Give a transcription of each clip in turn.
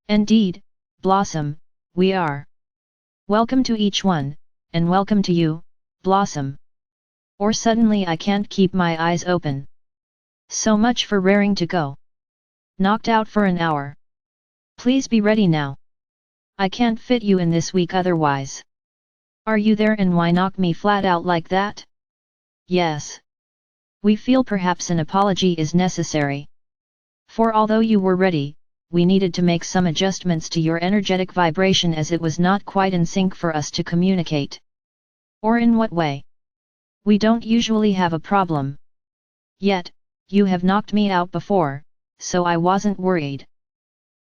Indeed, Blossom, we are. Welcome to each one, and welcome to you, Blossom. Or suddenly I can't keep my eyes open. So much for raring to go. Knocked out for an hour. Please be ready now. I can't fit you in this week otherwise. Are you there, and why knock me flat out like that? Yes. We feel perhaps an apology is necessary. For although you were ready, we needed to make some adjustments to your energetic vibration as it was not quite in sync for us to communicate. Or in what way? We don't usually have a problem. Yet, you have knocked me out before, so I wasn't worried.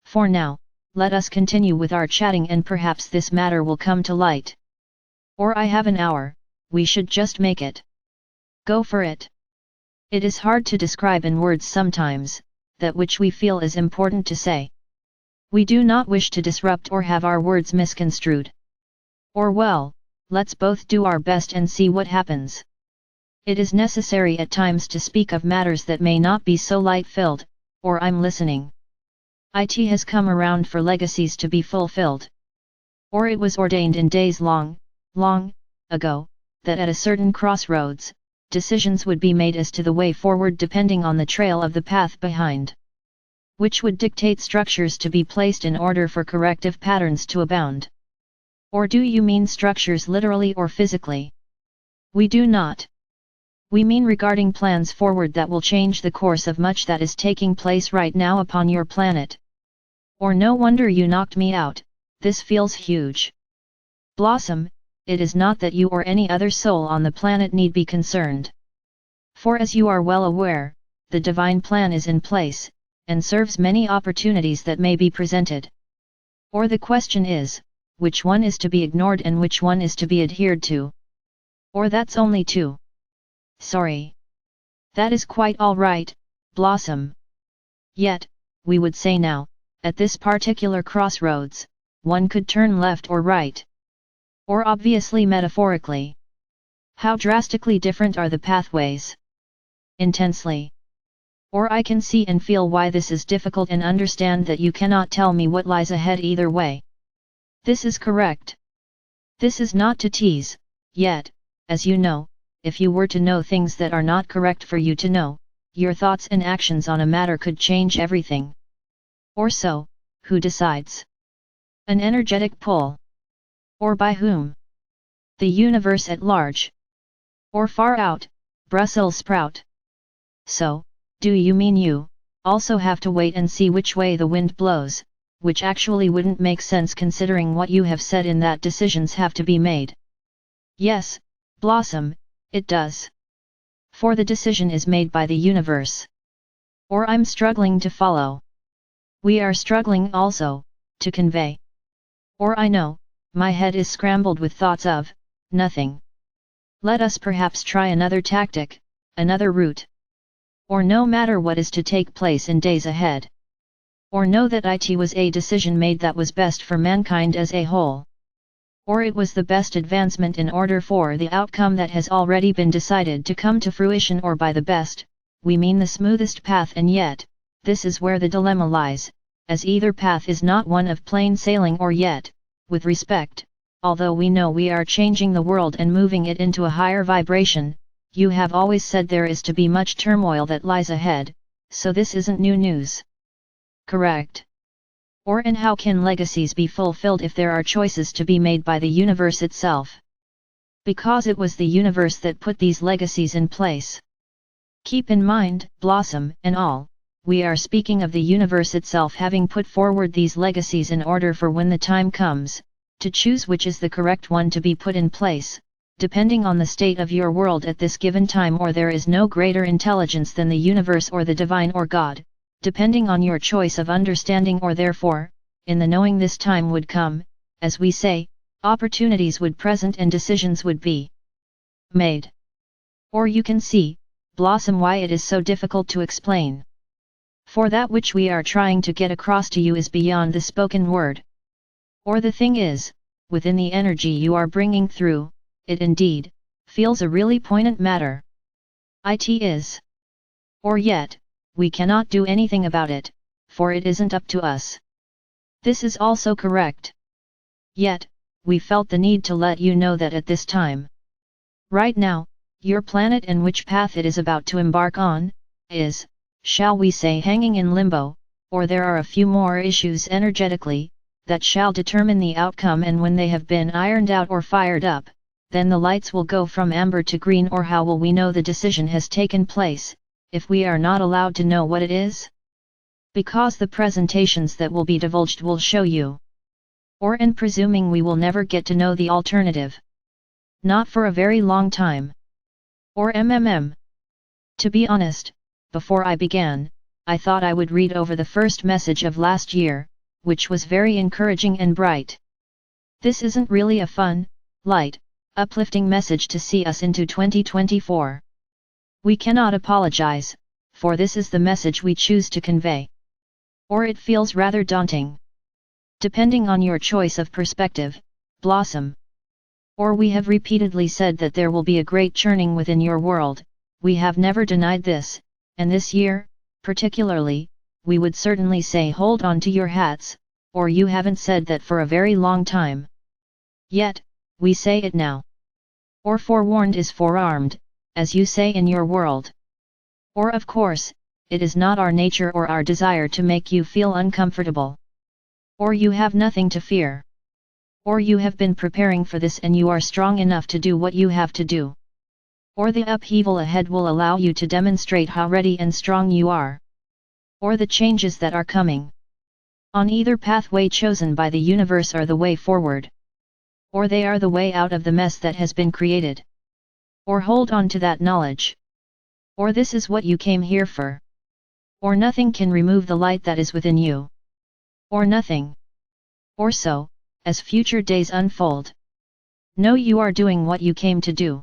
For now, let us continue with our chatting and perhaps this matter will come to light. Or I have an hour, we should just make it. Go for it. It is hard to describe in words sometimes, that which we feel is important to say. We do not wish to disrupt or have our words misconstrued. Or well, let's both do our best and see what happens. It is necessary at times to speak of matters that may not be so light-filled, or I'm listening. It has come around for legacies to be fulfilled. Or it was ordained in days long ago, that at a certain crossroads, decisions would be made as to the way forward depending on the trail of the path behind, which would dictate structures to be placed in order for corrective patterns to abound. Or do you mean structures literally or physically? We do not. We mean regarding plans forward that will change the course of much that is taking place right now upon your planet. Or no wonder you knocked me out, this feels huge. Blossom, it is not that you or any other soul on the planet need be concerned. For as you are well aware, the divine plan is in place, and serves many opportunities that may be presented. Or the question is, which one is to be ignored and which one is to be adhered to? Or that's only two. Sorry. That is quite all right, Blossom. Yet, we would say now, at this particular crossroads, one could turn left or right. Or obviously metaphorically. How drastically different are the pathways? Intensely. Or I can see and feel why this is difficult and understand that you cannot tell me what lies ahead either way. This is correct. This is not to tease, yet, as you know, if you were to know things that are not correct for you to know, your thoughts and actions on a matter could change everything. Or so, who decides? An energetic pull. Or by whom? The universe at large. Or far out, Brussels sprout. So, do you mean you also have to wait and see which way the wind blows, which actually wouldn't make sense considering what you have said in that decisions have to be made? Yes, Blossom, it does. For the decision is made by the universe. Or I'm struggling to follow. We are struggling also, to convey. Or I know, my head is scrambled with thoughts of, nothing. Let us perhaps try another tactic, another route. Or no matter what is to take place in days ahead. Or know that it was a decision made that was best for mankind as a whole. Or it was the best advancement in order for the outcome that has already been decided to come to fruition, or by the best, we mean the smoothest path, and yet, this is where the dilemma lies, as either path is not one of plain sailing, or yet, with respect, although we know we are changing the world and moving it into a higher vibration, you have always said there is to be much turmoil that lies ahead, so this isn't new news. Correct. Or and how can legacies be fulfilled if there are choices to be made by the universe itself? Because it was the universe that put these legacies in place. Keep in mind, Blossom and all, we are speaking of the universe itself having put forward these legacies in order for when the time comes, to choose which is the correct one to be put in place, depending on the state of your world at this given time. Or there is no greater intelligence than the universe or the divine or God, depending on your choice of understanding. Or therefore, in the knowing this time would come, as we say, opportunities would present and decisions would be made. Or you can see, Blossom, why it is so difficult to explain. For that which we are trying to get across to you is beyond the spoken word. Or the thing is, within the energy you are bringing through, it indeed feels a really poignant matter. It is. Or yet, we cannot do anything about it, for it isn't up to us. This is also correct. Yet, we felt the need to let you know that at this time, right now, your planet and which path it is about to embark on, is, shall we say, hanging in limbo, or there are a few more issues energetically, that shall determine the outcome, and when they have been ironed out or fired up, then the lights will go from amber to green. Or how will we know the decision has taken place, if we are not allowed to know what it is? Because the presentations that will be divulged will show you. Or in presuming we will never get to know the alternative. Not for a very long time. Or To be honest, before I began, I thought I would read over the first message of last year, which was very encouraging and bright. This isn't really a fun, light, uplifting message to see us into 2024. We cannot apologize, for this is the message we choose to convey. Or it feels rather daunting. Depending on your choice of perspective, Blossom. Or we have repeatedly said that there will be a great churning within your world, we have never denied this, and this year, particularly, we would certainly say hold on to your hats, or you haven't said that for a very long time. Yet, we say it now. Or forewarned is forearmed, as you say in your world. Or of course, it is not our nature or our desire to make you feel uncomfortable. Or you have nothing to fear. Or you have been preparing for this and you are strong enough to do what you have to do. Or the upheaval ahead will allow you to demonstrate how ready and strong you are. Or the changes that are coming on either pathway chosen by the universe are the way forward. Or they are the way out of the mess that has been created. Or hold on to that knowledge. Or this is what you came here for. Or nothing can remove the light that is within you. Or nothing. Or so, as future days unfold, know you are doing what you came to do.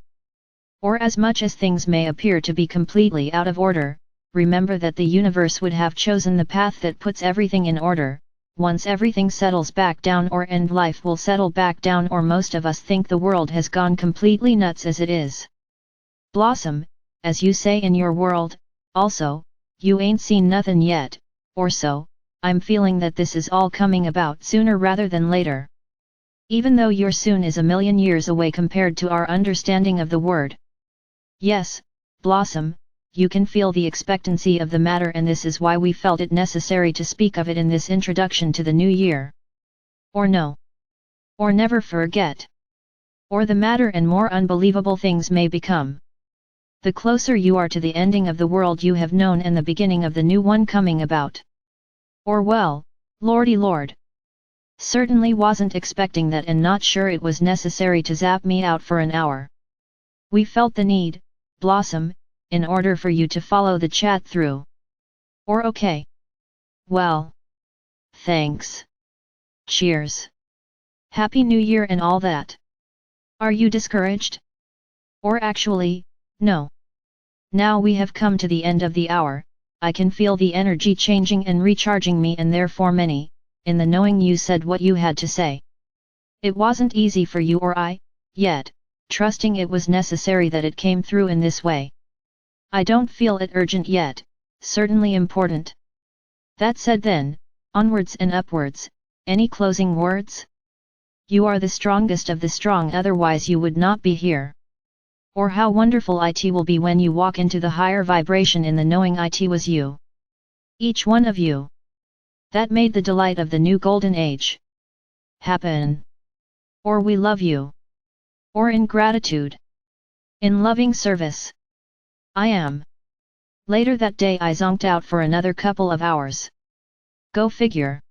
Or as much as things may appear to be completely out of order, remember that the universe would have chosen the path that puts everything in order. Once everything settles back down, or end life will settle back down, or most of us think the world has gone completely nuts as it is. Blossom, as you say in your world, also, you ain't seen nothing yet, or so, I'm feeling that this is all coming about sooner rather than later. Even though your soon is a million years away compared to our understanding of the word. Yes, Blossom, you can feel the expectancy of the matter, and this is why we felt it necessary to speak of it in this introduction to the new year. Or no. Or never forget. Or the matter and more unbelievable things may become. The closer you are to the ending of the world you have known and the beginning of the new one coming about. Or well, lordy lord. Certainly wasn't expecting that, and not sure it was necessary to zap me out for an hour. We felt the need, Blossom, in order for you to follow the chat through. Or okay. Well. Thanks. Cheers. Happy New Year and all that. Are you discouraged? Or actually, no. Now we have come to the end of the hour, I can feel the energy changing and recharging me, and therefore many, in the knowing you said what you had to say. It wasn't easy for you or I, yet, trusting it was necessary that it came through in this way. I don't feel it urgent yet, certainly important. That said then, onwards and upwards, any closing words? You are the strongest of the strong, otherwise you would not be here. Or how wonderful it will be when you walk into the higher vibration in the knowing it was you. Each one of you. That made the delight of the new golden age happen. Or we love you. Or in gratitude. In loving service. I am. Later that day I zonked out for another couple of hours. Go figure.